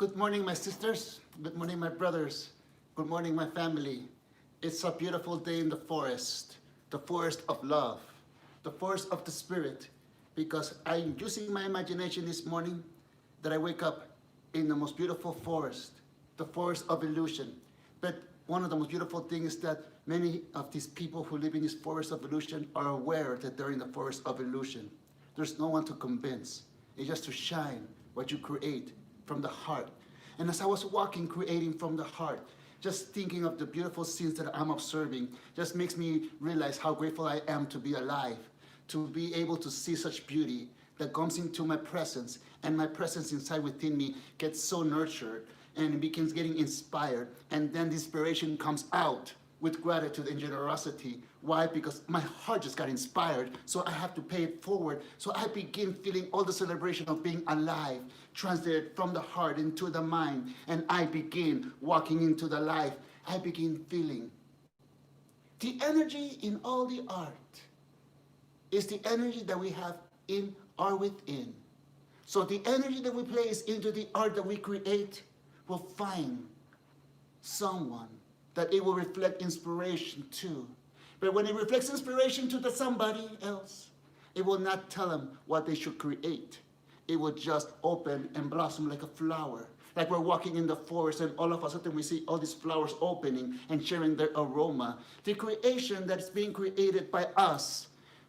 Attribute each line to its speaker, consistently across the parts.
Speaker 1: Good morning, my sisters. Good morning, my brothers. Good morning, my family. It's a beautiful day in the forest of love, the forest of the spirit, because I'm using my imagination this morning that I wake up in the most beautiful forest, the forest of illusion. But one of the most beautiful things is that many of these people who live in this forest of illusion are aware that they're in the forest of illusion. There's no one to convince. It's just to shine what you create from the heart. And as I was walking, creating from the heart, just thinking of the beautiful scenes that I'm observing, just makes me realize how grateful I am to be alive, to be able to see such beauty that comes into my presence, and my presence inside within me gets so nurtured and it begins getting inspired, and then the inspiration comes out with gratitude and generosity. Why? Because my heart just got inspired, so I have to pay it forward. So I begin feeling all the celebration of being alive, translated from the heart into the mind, and I begin walking into the life. I begin feeling the energy in all the art is the energy that we have in or within. So the energy that we place into the art that we create will find someone that it will reflect inspiration to. But when it reflects inspiration to somebody else, it will not tell them what they should create. It will just open and blossom like a flower. Like we're walking in the forest and all of a sudden we see all these flowers opening and sharing their aroma. The creation that is being created by us,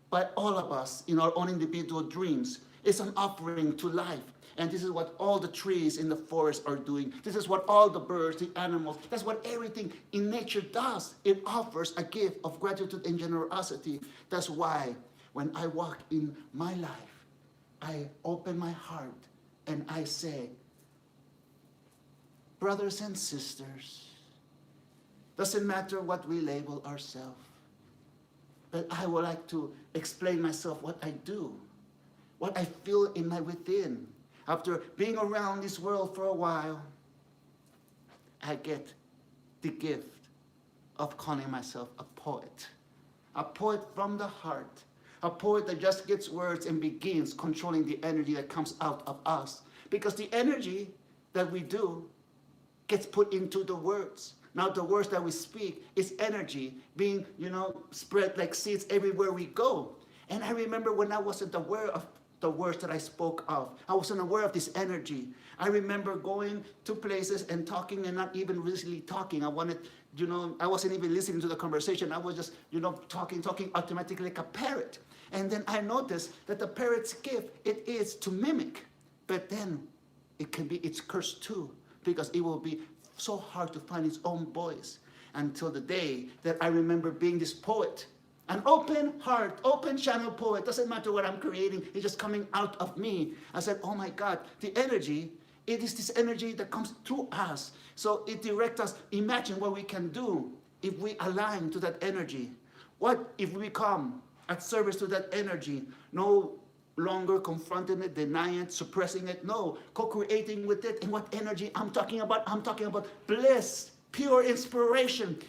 Speaker 1: by all of us in our own individual dreams, is an offering to life. And this is what all the trees in the forest are doing. This is what all the birds, the animals, that's what everything in nature does. It offers a gift of gratitude and generosity. That's why when I walk in my life, I open my heart and I say, brothers and sisters, doesn't matter what we label ourselves, but I would like to explain myself what I do, what I feel in my within. After being around this world for a while, I get the gift of calling myself a poet from the heart, a poet that just gets words and begins controlling the energy that comes out of us. Because the energy that we do gets put into the words. Now the words that we speak is energy being, spread like seeds everywhere we go. And I remember when I wasn't aware of the words that I spoke of. I wasn't aware of this energy. I remember going to places and talking and not even really talking. I wasn't even listening to the conversation. I was just, talking automatically like a parrot. And then I noticed that the parrot's gift, it is to mimic. But then it's cursed too, because it will be so hard to find its own voice, until the day that I remember being this poet. An open heart, open channel poet. Doesn't matter what I'm creating, it's just coming out of me. I said, oh my God, the energy, it is this energy that comes through us. So it directs us. Imagine what we can do if we align to that energy. What if we become at service to that energy? No longer confronting it, denying it, suppressing it. No, co-creating with it. And what energy I'm talking about? I'm talking about bliss. Pure inspiration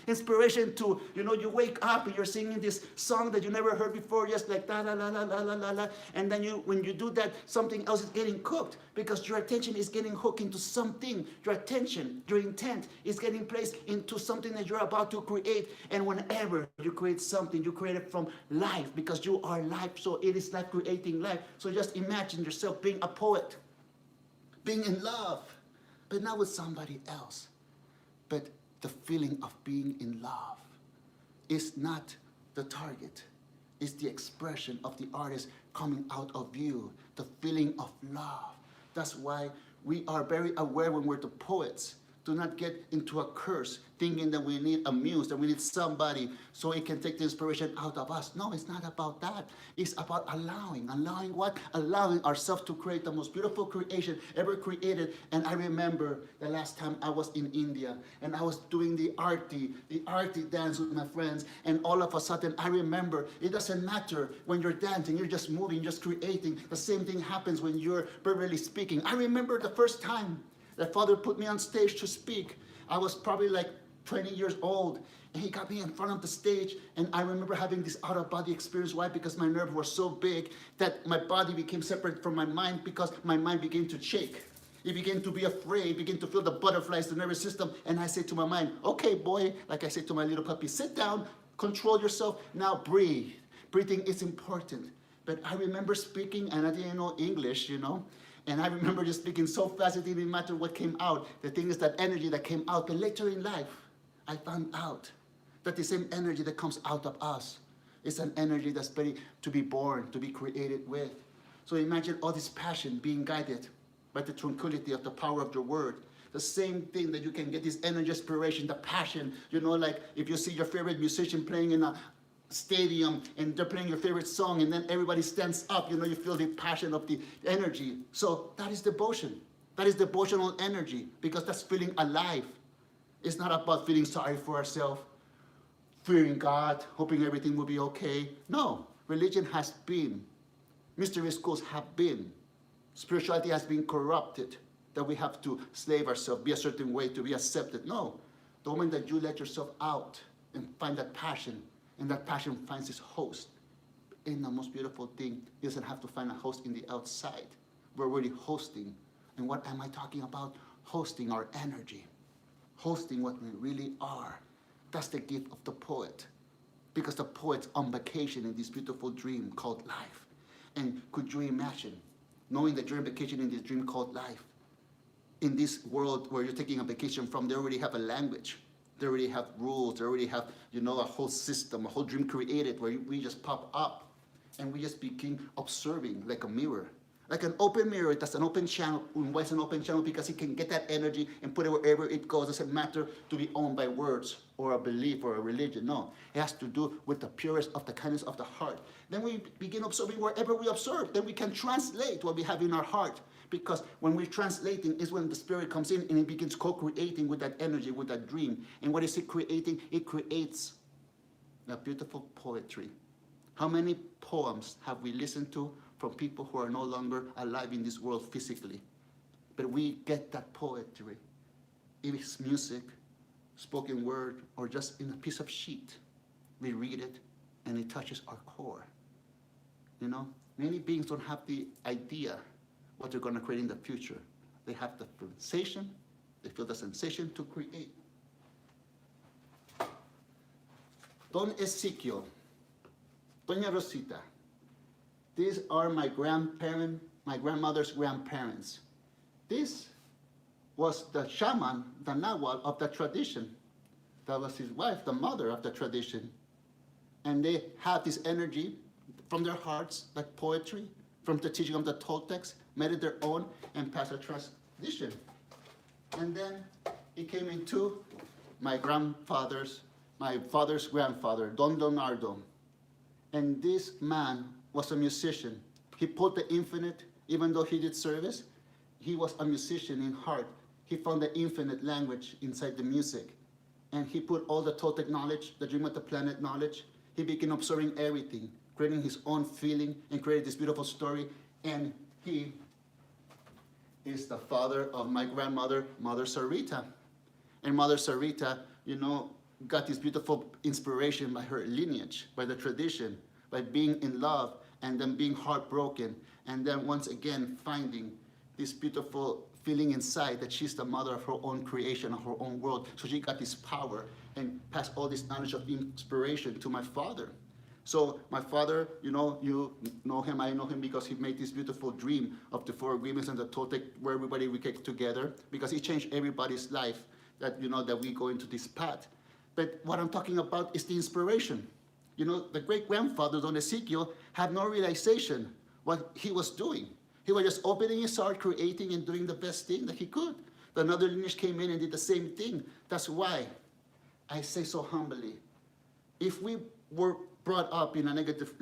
Speaker 1: to, you wake up and you're singing this song that you never heard before, just like la la la la la la la, and then when you do that, something else is getting cooked, because your attention is getting hooked into something. Your attention, your intent is getting placed into something that you're about to create. And whenever you create something, you create it from life, because you are life. So it is like creating life. So just imagine yourself being a poet, being in love, but not with somebody else. But the feeling of being in love is not the target. It's the expression of the artist coming out of you, the feeling of love. That's why we are very aware when we're the poets. Do not get into a curse, thinking that we need a muse, that we need somebody so it can take the inspiration out of us. No, it's not about that. It's about allowing. Allowing what? Allowing ourselves to create the most beautiful creation ever created. And I remember the last time I was in India and I was doing the arti dance with my friends. And all of a sudden, I remember it doesn't matter when you're dancing, you're just moving, just creating. The same thing happens when you're verbally speaking. I remember the first time that Father put me on stage to speak. I was probably like 20 years old, and he got me in front of the stage, and I remember having this out-of-body experience. Why? Because my nerves were so big that my body became separate from my mind, because my mind began to shake. You begin to be afraid, begin to feel the butterflies, the nervous system. And I say to my mind, okay, boy, like I say to my little puppy, sit down, control yourself, now breathe. Breathing is important. But I remember speaking, and I didn't know English, and I remember just speaking so fast it didn't matter what came out. The thing is that energy that came out. But later in life, I found out that the same energy that comes out of us is an energy that's ready to be born, to be created with. So imagine all this passion being guided by the tranquility of the power of your word. The same thing that you can get this energy, inspiration, the passion. Like if you see your favorite musician playing in a stadium and they're playing your favorite song and then everybody stands up, you feel the passion of the energy. So that is devotion. That is devotional energy, because that's feeling alive. It's not about feeling sorry for ourselves, fearing God, hoping everything will be okay. No, religion has been, mystery schools have been, spirituality has been corrupted, that we have to slave ourselves, be a certain way to be accepted. No, the moment that you let yourself out and find that passion, and that passion finds its host, and the most beautiful thing, it doesn't have to find a host in the outside. We're already hosting. And what am I talking about? Hosting our energy, hosting what we really are. That's the gift of the poet, because the poet's on vacation in this beautiful dream called life. And could you imagine knowing that you're on vacation in this dream called life? In this world where you're taking a vacation from, they already have a language. They already have rules. They already have, a whole system, a whole dream created where we just pop up and we just begin observing like a mirror. Like an open mirror, that's an open channel. Why it's an open channel? Because it can get that energy and put it wherever it goes. It doesn't matter to be owned by words or a belief or a religion. No, it has to do with the purest of the kindness of the heart. Then we begin observing wherever we observe. Then we can translate what we have in our heart. Because when we're translating is when the spirit comes in and it begins co-creating with that energy, with that dream. And what is it creating? It creates a beautiful poetry. How many poems have we listened to from people who are no longer alive in this world physically? But we get that poetry. If it's music, spoken word, or just in a piece of sheet, we read it and it touches our core. Many beings don't have the idea what they're going to create in the future. They have the sensation, they feel the sensation to create. Don Ezekiel, Doña Rosita, these are my grandmother's grandparents. This was the shaman, the Nahuatl of the tradition. That was his wife, the mother of the tradition. And they have this energy from their hearts, like poetry, from the teaching of the Toltecs, made it their own, and passed a tradition. And then it came into my father's grandfather, Don Leonardo. And this man was a musician. He pulled the infinite, even though he did service, he was a musician in heart. He found the infinite language inside the music. And he put all the Toltec knowledge, the dream of the planet knowledge. He began observing everything, creating his own feeling, and created this beautiful story. And he is the father of my grandmother, Mother Sarita. And Mother Sarita, got this beautiful inspiration by her lineage, by the tradition, by being in love, and then being heartbroken, and then once again finding this beautiful feeling inside that she's the mother of her own creation, of her own world. So she got this power and passed all this knowledge of inspiration to my father. So my father, you know him, I know him because he made this beautiful dream of the four agreements and the Toltec, where everybody we get together, because he changed everybody's life, that that we go into this path. But what I'm talking about is the inspiration. The great-grandfather, Don Ezekiel, had no realization what he was doing. He was just opening his heart, creating and doing the best thing that he could. Another lineage came in and did the same thing. That's why I say so humbly, if we were brought up in a negative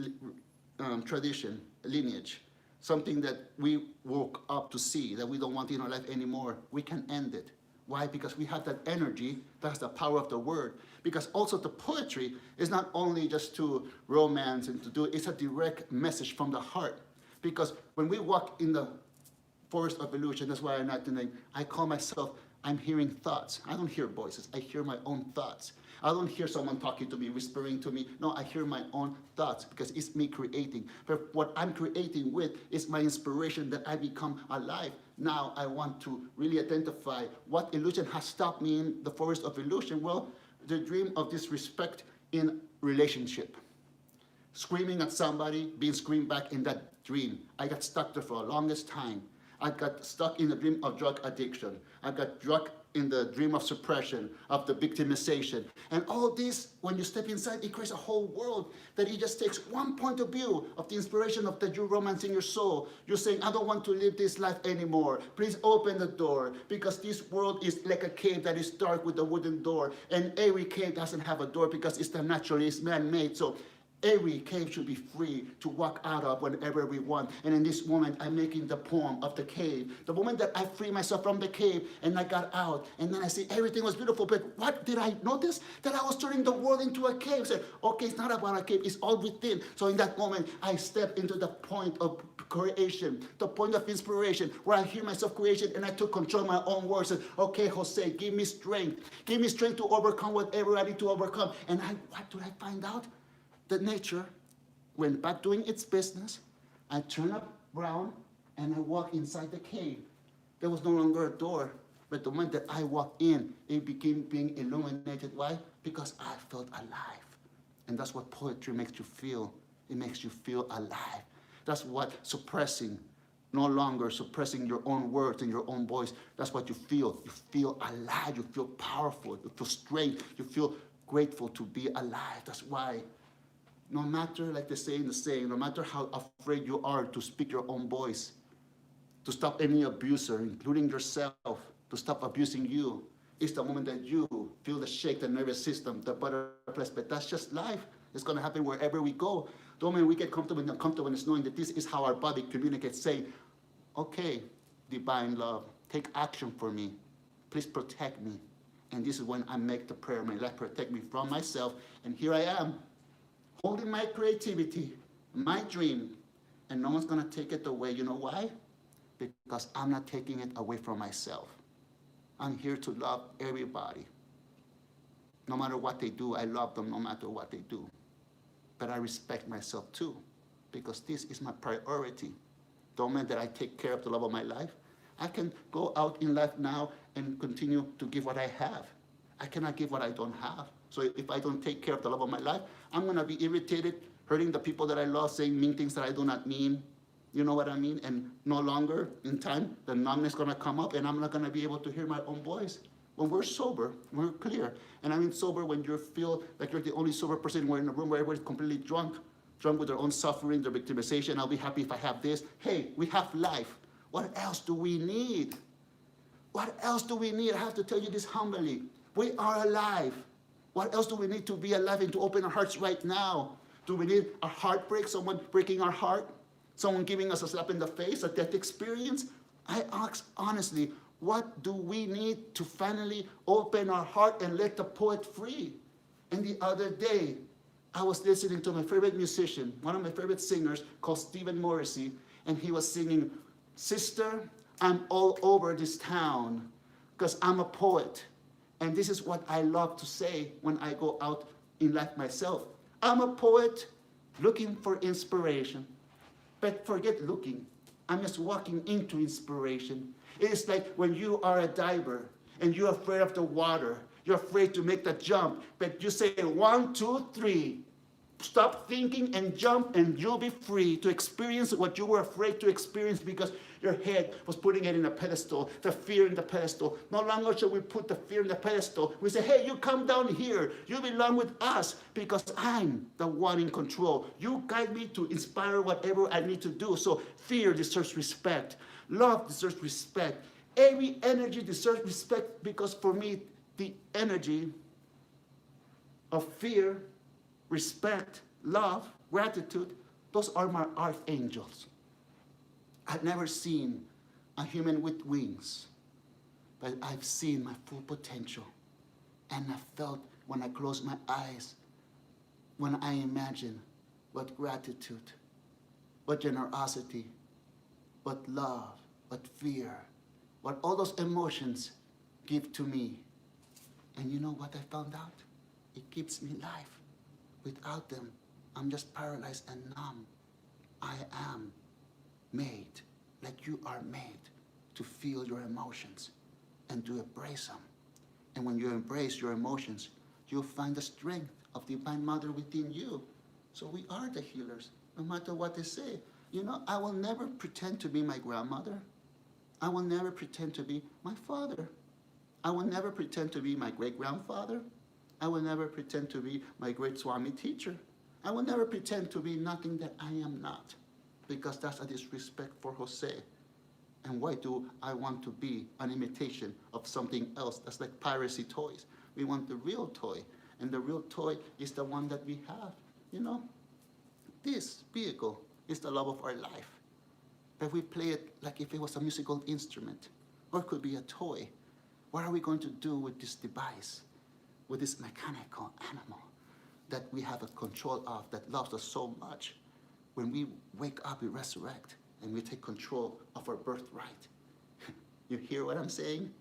Speaker 1: tradition, lineage, something that we woke up to see that we don't want in our life anymore, we can end it. Why? Because we have that energy, that's the power of the word. Because also the poetry is not only just to romance and to do, it's a direct message from the heart. Because when we walk in the forest of illusion, that's why I call myself I'm hearing thoughts. I don't hear voices. I hear my own thoughts. I don't hear someone talking to me, whispering to me. No, I hear my own thoughts because it's me creating. But what I'm creating with is my inspiration that I become alive. Now I want to really identify what illusion has stopped me in the forest of illusion. Well, the dream of disrespect in relationship. Screaming at somebody, being screamed back in that dream. I got stuck there for the longest time. I got stuck in the dream of drug addiction. I got drug in the dream of suppression, of the victimization. And all this, when you step inside, it creates a whole world that it just takes one point of view of the inspiration of that you're romancing your soul. You're saying, I don't want to live this life anymore. Please open the door, because this world is like a cave that is dark with a wooden door. And every cave doesn't have a door because it's the natural, it's man-made. So every cave should be free to walk out of whenever we want. And in this moment, I'm making the poem of the cave. The moment that I free myself from the cave and I got out, and then I see everything was beautiful. But what did I notice? That I was turning the world into a cave. I said, okay, it's not about a cave, it's all within. So in that moment, I step into the point of creation, the point of inspiration, where I hear myself creation, and I took control of my own words. And okay, Jose, give me strength. Give me strength to overcome whatever I need to overcome. And what did I find out? That nature went back doing its business. I turned around and I walked inside the cave. There was no longer a door, but the moment that I walked in, it became being illuminated. Why? Because I felt alive. And that's what poetry makes you feel. It makes you feel alive. That's what suppressing, no longer suppressing your own words and your own voice, that's what you feel. You feel alive, you feel powerful, you feel strength, you feel grateful to be alive. That's why no matter, like they say in the saying, no matter how afraid you are to speak your own voice, to stop any abuser, including yourself, to stop abusing you, it's the moment that you feel the shake, the nervous system, the butterflies. But that's just life. It's going to happen wherever we go. The moment we get comfortable and uncomfortable in knowing that this is how our body communicates, saying, okay, divine love, take action for me. Please protect me. And this is when I make the prayer, may God protect me from myself. And here I am, holding my creativity, my dream, and no one's gonna take it away. You know why? Because I'm not taking it away from myself. I'm here to love everybody. No matter what they do, I love them no matter what they do. But I respect myself too, because this is my priority. The moment that I take care of the love of my life, I can go out in life now and continue to give what I have. I cannot give what I don't have. So if I don't take care of the love of my life, I'm going to be irritated, hurting the people that I love, saying mean things that I do not mean. You know what I mean? And no longer, in time, the numbness is going to come up, and I'm not going to be able to hear my own voice. When we're sober, we're clear. And I mean sober when you feel like you're the only sober person. We're in a room where everybody's completely drunk with their own suffering, their victimization. I'll be happy if I have this. Hey, we have life. What else do we need? What else do we need? I have to tell you this humbly. We are alive. What else do we need to be alive and to open our hearts right now? Do we need a heartbreak, someone breaking our heart? Someone giving us a slap in the face, a death experience? I ask honestly, what do we need to finally open our heart and let the poet free? And the other day, I was listening to my favorite musician, one of my favorite singers called Stephen Morrissey, and he was singing, "Sister, I'm all over this town because I'm a poet. And this is what I love to say when I go out in life myself. I'm a poet looking for inspiration. But forget looking. I'm just walking into inspiration. It's like when you are a diver and you're afraid of the water. You're afraid to make the jump. But you say 1, 2, 3. Stop thinking and jump, and you'll be free to experience what you were afraid to experience because your head was putting it in a pedestal, the fear in the pedestal. No longer shall we put the fear in the pedestal. We say, hey, you come down here. You belong with us because I'm the one in control. You guide me to inspire whatever I need to do. So fear deserves respect. Love deserves respect. Every energy deserves respect because for me, the energy of fear, respect, love, gratitude, those are my archangels. I've never seen a human with wings, but I've seen my full potential. And I felt when I closed my eyes, when I imagine what gratitude, what generosity, what love, what fear, what all those emotions give to me. And you know what I found out? It gives me life. Without them, I'm just paralyzed and numb. I am made, like you are made, to feel your emotions and to embrace them. And when you embrace your emotions, you'll find the strength of Divine Mother within you. So we are the healers, no matter what they say. You know, I will never pretend to be my grandmother. I will never pretend to be my father. I will never pretend to be my great-grandfather. I will never pretend to be my great Swami teacher. I will never pretend to be nothing that I am not, because that's a disrespect for Jose. And why do I want to be an imitation of something else that's like piracy toys? We want the real toy, and the real toy is the one that we have. You know, this vehicle is the love of our life. But we play it like if it was a musical instrument, or it could be a toy. What are we going to do with this device, with this mechanical animal that we have a control of, that loves us so much? When we wake up, we resurrect, and we take control of our birthright. You hear what I'm saying?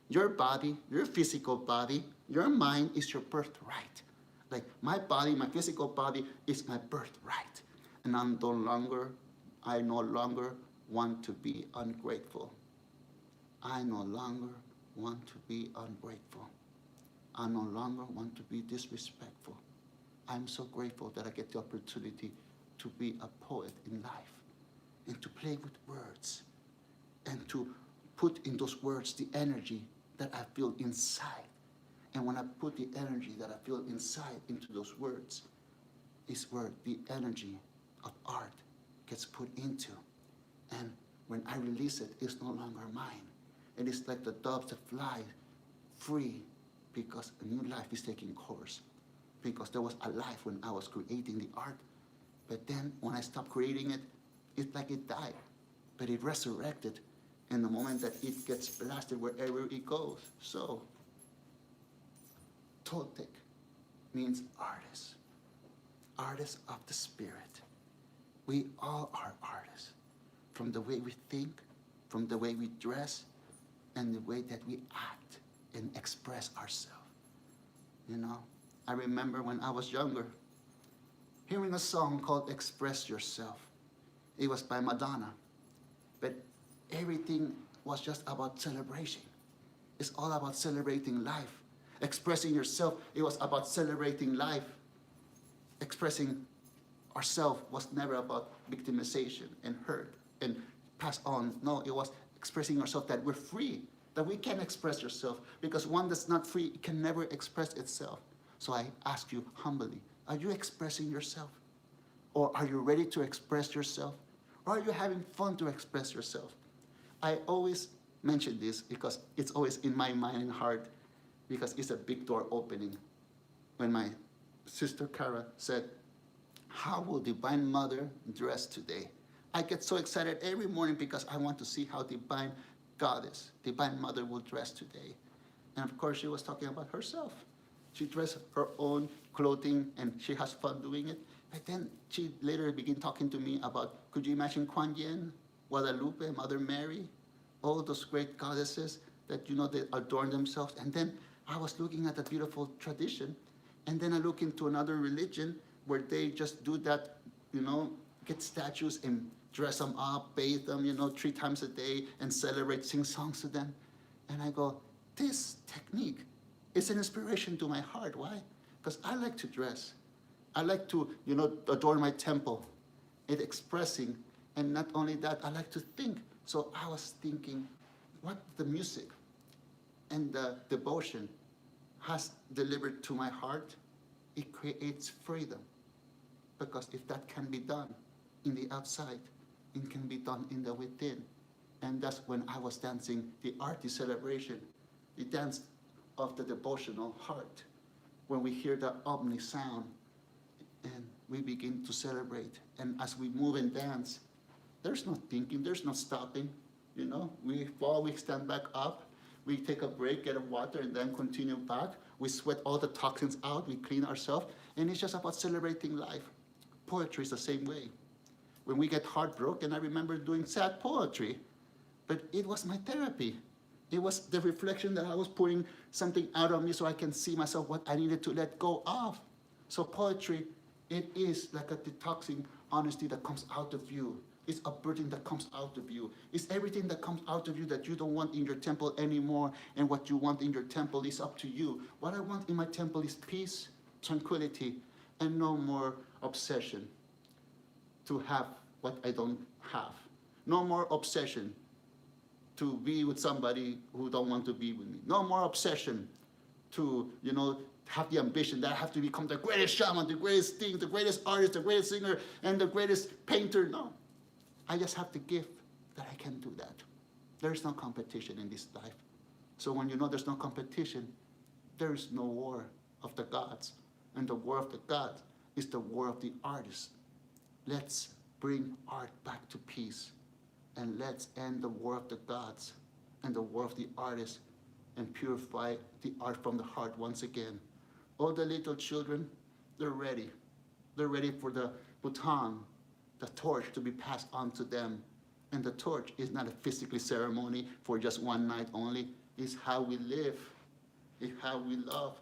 Speaker 1: Your body, your physical body, your mind is your birthright. Like my body, my physical body is my birthright. And I no longer want to be ungrateful. I no longer want to be ungrateful. I no longer want to be disrespectful. I'm so grateful that I get the opportunity to be a poet in life and to play with words and to put in those words the energy that I feel inside. And when I put the energy that I feel inside into those words, is where the energy of art gets put into. And when I release it, it's no longer mine. And it's like the doves that fly free because a new life is taking course. Because there was a life when I was creating the art. But then when I stopped creating it, it's like it died. But it resurrected in the moment that it gets blasted wherever it goes. So, Toltec means artist. Artist of the spirit. We all are artists. From the way we think, from the way we dress, and the way that we act and express ourselves. You know, I remember when I was younger, hearing a song called Express Yourself. It was by Madonna. But everything was just about celebration. It's all about celebrating life. Expressing yourself, it was about celebrating life. Expressing ourselves was never about victimization and hurt and pass on. No, it was expressing ourselves that we're free, that we can express yourself, because one that's not free can never express itself. So I ask you humbly, are you expressing yourself? Or are you ready to express yourself? Or are you having fun to express yourself? I always mention this because it's always in my mind and heart, because it's a big door opening. When my sister Cara said, how will Divine Mother dress today? I get so excited every morning because I want to see how Divine Goddess, Divine Mother will dress today. And of course she was talking about herself. She dressed her own clothing and she has fun doing it. But then she later began talking to me about, could you imagine Kuan Yin, Guadalupe, Mother Mary, all those great goddesses that, you know, they adorn themselves. And then I was looking at a beautiful tradition, and then I look into another religion where they just do that, you know, get statues and dress them up, bathe them, you know, 3 times a day and celebrate, sing songs to them. And I go, this technique is an inspiration to my heart. Why? Because I like to dress. I like to, you know, adorn my temple. It's expressing. And not only that, I like to think. So I was thinking, what the music and the devotion has delivered to my heart, it creates freedom. Because if that can be done in the outside, it can be done in the within. And that's when I was dancing the arty celebration, the dance of the devotional heart, when we hear the omni sound and we begin to celebrate. And as we move and dance, there's no thinking, there's no stopping. You know, we fall, we stand back up, we take a break, get a water, and then continue back. We sweat all the toxins out, we clean ourselves, and it's just about celebrating life. Poetry is the same way. When we get heartbroken, I remember doing sad poetry, but it was my therapy. It was the reflection that I was putting something out of me so I can see myself what I needed to let go of. So poetry, it is like a detoxing honesty that comes out of you. It's a burden that comes out of you. It's everything that comes out of you that you don't want in your temple anymore, and what you want in your temple is up to you. What I want in my temple is peace, tranquility, and no more obsession to have what I don't have. No more obsession to be with somebody who don't want to be with me. No more obsession to, have the ambition that I have to become the greatest shaman, the greatest thing, the greatest artist, the greatest singer, and the greatest painter. No. I just have the gift that I can do that. There's no competition in this life. So when you know there's no competition, there's no war of the gods. And the war of the gods is the war of the artist. Let's bring art back to peace. And let's end the war of the gods and the war of the artists and purify the art from the heart once again. All the little children, they're ready. They're ready for the baton, the torch to be passed on to them. And the torch is not a physical ceremony for just one night only. It's how we live. It's how we love.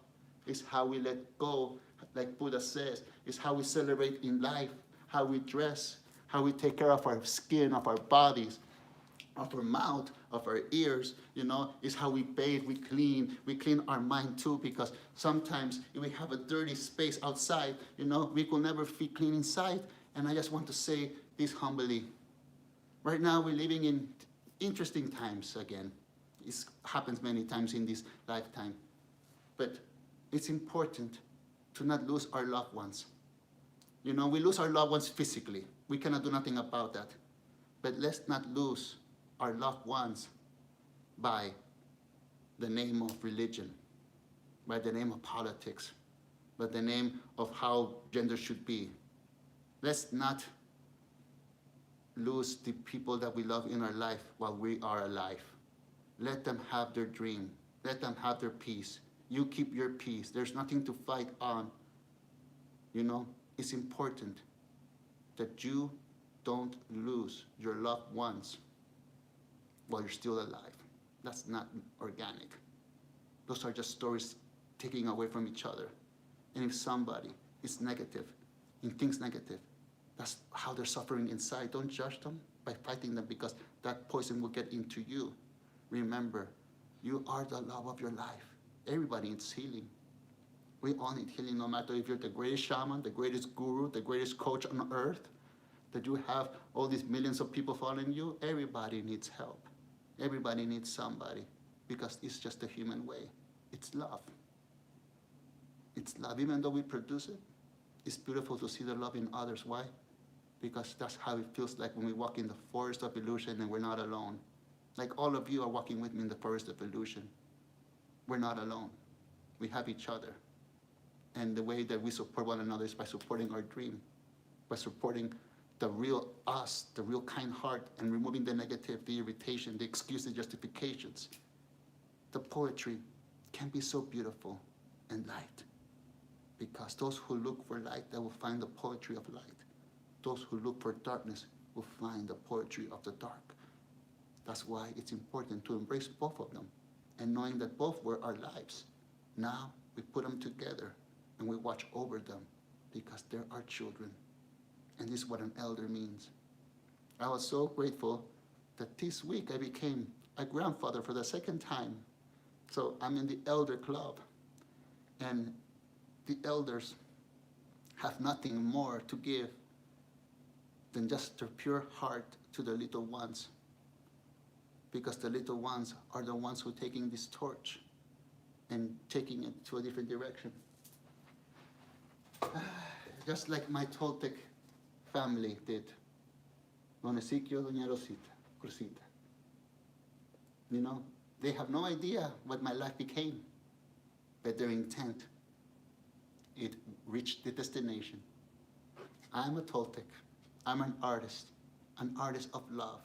Speaker 1: It's how we let go, like Buddha says. It's how we celebrate in life, how we dress, how we take care of our skin, of our bodies, of our mouth, of our ears, is how we bathe, we clean our mind too, because sometimes if we have a dirty space outside, we will never feel clean inside. And I just want to say this humbly. Right now we're living in interesting times again. It happens many times in this lifetime. But it's important to not lose our loved ones. We lose our loved ones physically. We cannot do nothing about that. But let's not lose our loved ones by the name of religion, by the name of politics, by the name of how gender should be. Let's not lose the people that we love in our life while we are alive. Let them have their dream. Let them have their peace. You keep your peace. There's nothing to fight on. It's important that you don't lose your loved ones while you're still alive. That's not organic. Those are just stories taking away from each other. And if somebody is negative and thinks negative, that's how they're suffering inside. Don't judge them by fighting them, because that poison will get into you. Remember, you are the love of your life. Everybody needs healing. We all need healing, no matter if you're the greatest shaman, the greatest guru, the greatest coach on earth, that you have all these millions of people following you. Everybody needs help. Everybody needs somebody, because it's just the human way. It's love. It's love. Even though we produce it, it's beautiful to see the love in others. Why? Because that's how it feels like when we walk in the forest of illusion and we're not alone. Like all of you are walking with me in the forest of illusion. We're not alone. We have each other. And the way that we support one another is by supporting our dream, by supporting the real us, the real kind heart, and removing the negative, the irritation, the excuses, justifications. The poetry can be so beautiful and light, because those who look for light, they will find the poetry of light. Those who look for darkness will find the poetry of the dark. That's why it's important to embrace both of them, and knowing that both were our lives. Now we put them together and we watch over them, because they're our children. And this is what an elder means. I was so grateful that this week I became a grandfather for the second time. So I'm in the elder club, and the elders have nothing more to give than just their pure heart to the little ones, because the little ones are the ones who are taking this torch and taking it to a different direction. Just like my Toltec family did. Don Ezequiel, Doña Rosita, Cruzita. They have no idea what my life became, but their intent, it reached the destination. I'm a Toltec. I'm an artist of love.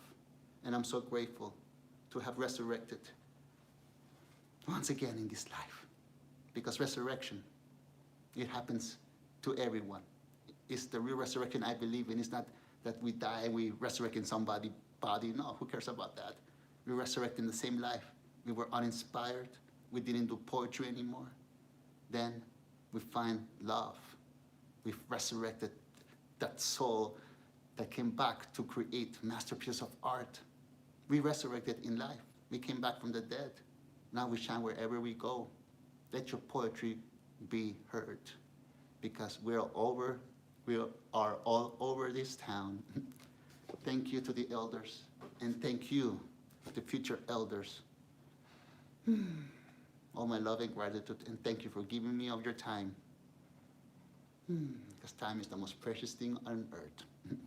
Speaker 1: And I'm so grateful to have resurrected once again in this life. Because resurrection, it happens to everyone. It's the real resurrection I believe in. It's not that we die and we resurrect in somebody's body. No, who cares about that? We resurrect in the same life we were uninspired, we didn't do poetry anymore. Then we find love. We've resurrected that soul that came back to create masterpieces of art. We resurrected in life. We came back from the dead. Now we shine wherever we go. Let your poetry be heard, because we are all over this town. Thank you to the elders, and thank you, the future elders. All my love and gratitude, and thank you for giving me of your time. Because time is the most precious thing on earth.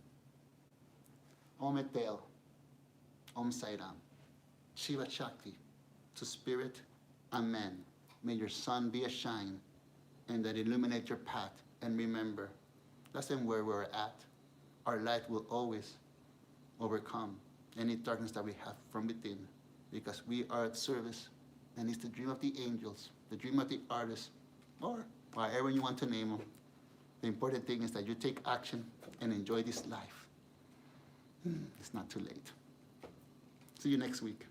Speaker 1: Om Etel, Om Sai Ram, Shiva Shakti, to spirit, amen. May your sun be a shine, and that illuminate your path. And remember, doesn't where we're at, our light will always overcome any darkness that we have from within, because we are at service, and it's the dream of the angels, the dream of the artists, or however you want to name them. The important thing is that you take action and enjoy this life. It's not too late. See you next week.